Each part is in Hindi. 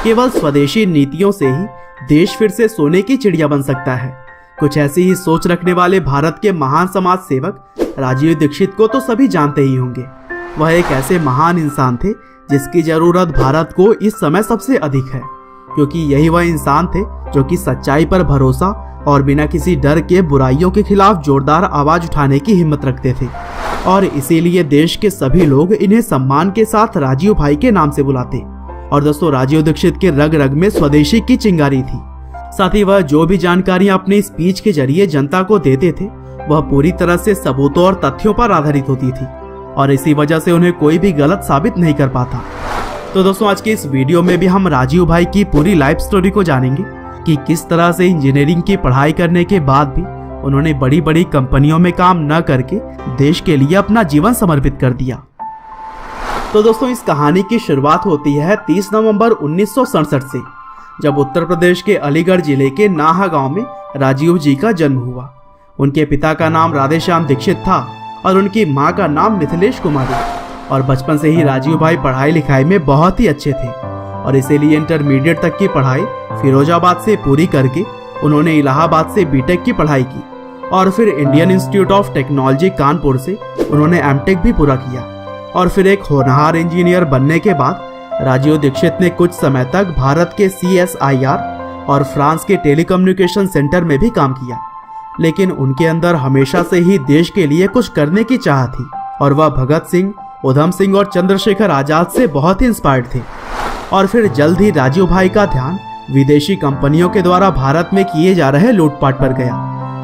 केवल स्वदेशी नीतियों से ही देश फिर से सोने की चिड़िया बन सकता है। कुछ ऐसी ही सोच रखने वाले भारत के महान समाज सेवक राजीव दीक्षित को तो सभी जानते ही होंगे। वह एक ऐसे महान इंसान थे जिसकी जरूरत भारत को इस समय सबसे अधिक है, क्योंकि यही वह इंसान थे जो कि सच्चाई पर भरोसा और बिना किसी डर के बुराइयों के खिलाफ जोरदार आवाज उठाने की हिम्मत रखते थे। और इसीलिए देश के सभी लोग इन्हें सम्मान के साथ राजीव भाई के नाम से बुलाते। और दोस्तों, राजीव दीक्षित के रग रग में स्वदेशी की चिंगारी थी। साथ ही वह जो भी जानकारियां अपने स्पीच के जरिए जनता को देते थे वह पूरी तरह से सबूतों और तथ्यों पर आधारित होती थी, और इसी वजह से उन्हें कोई भी गलत साबित नहीं कर पाता। तो दोस्तों, आज की इस वीडियो में भी हम राजीव भाई की पूरी लाइफ स्टोरी को जानेंगे कि किस तरह से इंजीनियरिंग की पढ़ाई करने के बाद भी उन्होंने बड़ी बड़ी कंपनियों में काम न करके देश के लिए अपना जीवन समर्पित कर दिया। तो दोस्तों, इस कहानी की शुरुआत होती है 30 नवंबर 1967 से, जब उत्तर प्रदेश के अलीगढ़ जिले के नाहा गांव में राजीव जी का जन्म हुआ। उनके पिता का नाम राधेश्याम दीक्षित था और उनकी मां का नाम मिथिलेश कुमारी। और बचपन से ही राजीव भाई पढ़ाई लिखाई में बहुत ही अच्छे थे, और इसीलिए इंटरमीडिएट तक की पढ़ाई फिरोजाबाद से पूरी करके उन्होंने इलाहाबाद से बीटेक की पढ़ाई की, और फिर Indian institute of technology Kanpur से उन्होंने एमटेक भी पूरा किया। और फिर एक होनहार इंजीनियर बनने के बाद राजीव दीक्षित ने कुछ समय तक भारत के CSIR और फ्रांस के टेलीकम्युनिकेशन सेंटर में भी काम किया, लेकिन उनके अंदर हमेशा से ही देश के लिए कुछ करने की चाह थी, और वह भगत सिंह, उधम सिंह और चंद्रशेखर आजाद से बहुत ही इंस्पायर्ड थे। और फिर जल्द ही राजीव भाई का ध्यान विदेशी कंपनियों के द्वारा भारत में किए जा रहे लूटपाट पर गया।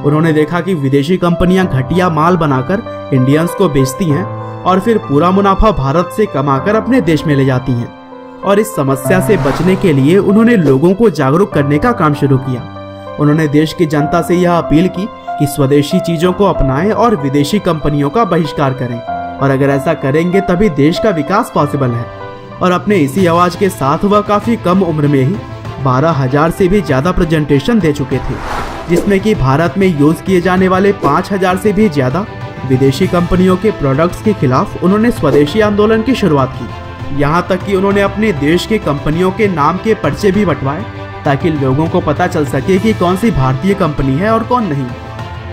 उन्होंने देखा कि विदेशी कंपनियां घटिया माल बनाकर इंडियंस को बेचती हैं और फिर पूरा मुनाफा भारत से कमाकर अपने देश में ले जाती हैं। और इस समस्या से बचने के लिए उन्होंने लोगों को जागरूक करने का काम शुरू किया। उन्होंने देश की जनता से यह अपील की कि स्वदेशी चीजों को अपनाएं और विदेशी कंपनियों का बहिष्कार करें, और अगर ऐसा करेंगे तभी देश का विकास पॉसिबल है। और अपने इसी आवाज के साथ वह काफी कम उम्र में ही 12,000 से भी ज्यादा प्रेजेंटेशन दे चुके थे, जिसमें कि भारत में यूज किए जाने वाले 5,000 से भी ज्यादा विदेशी कंपनियों के प्रोडक्ट्स के खिलाफ उन्होंने स्वदेशी आंदोलन की शुरुआत की। यहाँ तक कि उन्होंने अपने देश के कंपनियों के नाम के पर्चे भी बंटवाए, ताकि लोगों को पता चल सके कि कौन सी भारतीय कंपनी है और कौन नहीं।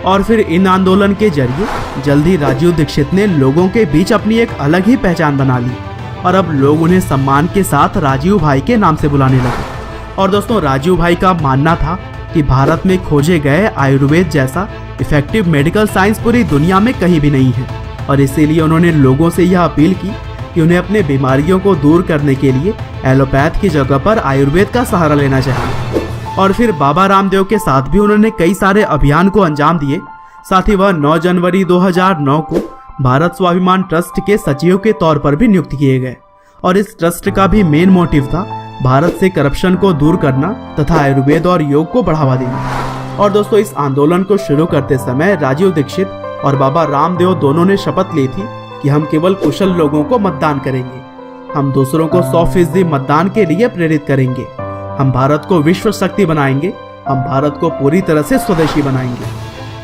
और फिर इन आंदोलन के जरिए जल्दी राजीव दीक्षित ने लोगों के बीच अपनी एक अलग ही पहचान बना ली, और अब लोग उन्हें सम्मान के साथ राजीव भाई के नाम से बुलाने लगे। और दोस्तों, राजीव भाई का मानना था कि भारत में खोजे गए आयुर्वेद जैसा इफेक्टिव मेडिकल साइंस पूरी दुनिया में कहीं भी नहीं है, और इसीलिए उन्होंने लोगों से यह अपील की कि उन्हें अपने बीमारियों को दूर करने के लिए एलोपैथ की जगह पर आयुर्वेद का सहारा लेना चाहिए। और फिर बाबा रामदेव के साथ भी उन्होंने कई सारे अभियान को अंजाम दिए। साथ ही वह 9 जनवरी 2009 को भारत स्वाभिमान ट्रस्ट के सचिव के तौर पर भी नियुक्त किए गए, और इस ट्रस्ट का भी मेन मोटिव था भारत से करप्शन को दूर करना तथा आयुर्वेद और योग को बढ़ावा देना। और दोस्तों, इस आंदोलन को शुरू करते समय राजीव दीक्षित और बाबा रामदेव दोनों ने शपथ ली थी कि हम केवल कुशल लोगों को मतदान करेंगे, हम दूसरों को 100% मतदान के लिए प्रेरित करेंगे, हम भारत को विश्व शक्ति बनाएंगे, हम भारत को पूरी तरह से स्वदेशी बनाएंगे।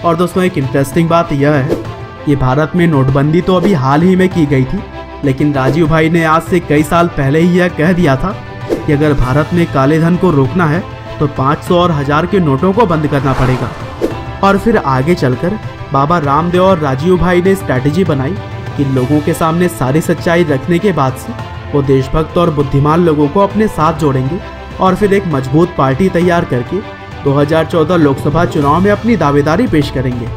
और दोस्तों, एक इंटरेस्टिंग बात यह है कि भारत में नोटबंदी तो अभी हाल ही में की गई थी, लेकिन राजीव भाई ने आज से कई साल पहले ही यह कह दिया था कि अगर भारत में काले धन को रोकना है तो 500 और 1000 के नोटों को बंद करना पड़ेगा। और फिर आगे चलकर बाबा रामदेव और राजीव भाई ने स्ट्रैटेजी बनाई कि लोगों के सामने सारी सच्चाई रखने के बाद से वो देशभक्त और बुद्धिमान लोगों को अपने साथ जोड़ेंगे, और फिर एक मजबूत पार्टी तैयार करके 2014 लोकसभा चुनाव में अपनी दावेदारी पेश करेंगे।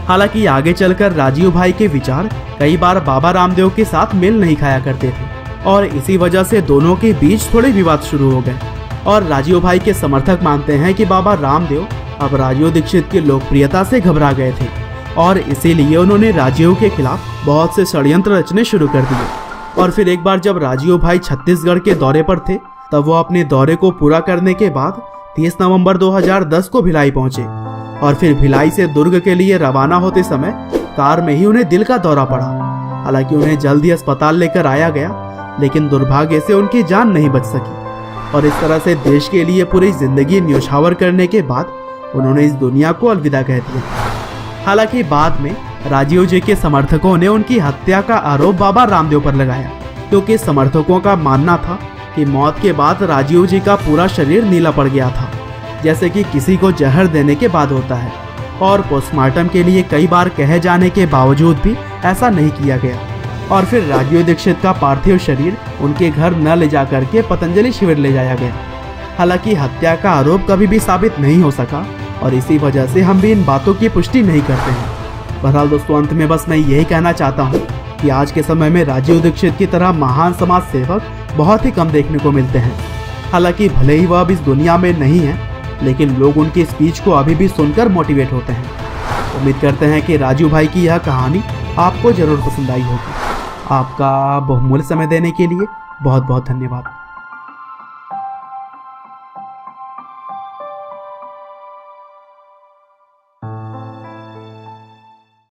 हालांकि आगे चलकर राजीव भाई के विचार कई बार बाबा रामदेव के साथ मेल नहीं खाया करते थे, और इसी वजह से दोनों के बीच थोड़े विवाद शुरू हो गए। और राजीव भाई के समर्थक मानते हैं कि बाबा रामदेव अब राजीव दीक्षित की लोकप्रियता से घबरा गए थे, और इसीलिए उन्होंने राजीव के खिलाफ बहुत से षड्यंत्र रचने शुरू कर दिए। और फिर एक बार जब राजीव भाई छत्तीसगढ़ के दौरे पर थे, तब वो अपने दौरे को पूरा करने के बाद 30 नवंबर 2010 को भिलाई पहुंचे, और फिर भिलाई से दुर्ग के लिए रवाना होते समय कार में ही उन्हें दिल का दौरा पड़ा। हालांकि उन्हें जल्द ही अस्पताल लेकर आया गया, लेकिन दुर्भाग्य से उनकी जान नहीं बच सकी, और इस तरह से देश के लिए पूरी जिंदगी न्योछावर करने के बाद उन्होंने इस दुनिया को अलविदा कह दिया। हालांकि बाद में राजीव जी के समर्थकों ने उनकी हत्या का आरोप बाबा रामदेव पर लगाया, क्योंकि समर्थकों का मानना था कि मौत के बाद राजीव जी का पूरा शरीर नीला पड़ गया था, जैसे कि किसी को जहर देने के बाद होता है, और पोस्टमार्टम के लिए कई बार कहे जाने के बावजूद भी ऐसा नहीं किया गया। और फिर राजीव दीक्षित का पार्थिव शरीर उनके घर न ले जाकर के पतंजलि शिविर ले जाया गया। हालांकि हत्या का आरोप कभी भी साबित नहीं हो सका और इसी वजह से हम भी इन बातों की पुष्टि नहीं करते हैं। बहरहाल दोस्तों, अंत में बस मैं यही कहना चाहता हूँ कि आज के समय में राजीव दीक्षित की तरह महान समाज सेवक बहुत ही कम देखने को मिलते हैं। हालांकि भले ही वह अब इस दुनिया में नहीं है, लेकिन लोग उनकी स्पीच को अभी भी सुनकर मोटिवेट होते हैं। उम्मीद करते हैं कि राजू भाई की यह कहानी आपको जरूर पसंद आई होगी। आपका बहुमूल्य समय देने के लिए बहुत बहुत धन्यवाद।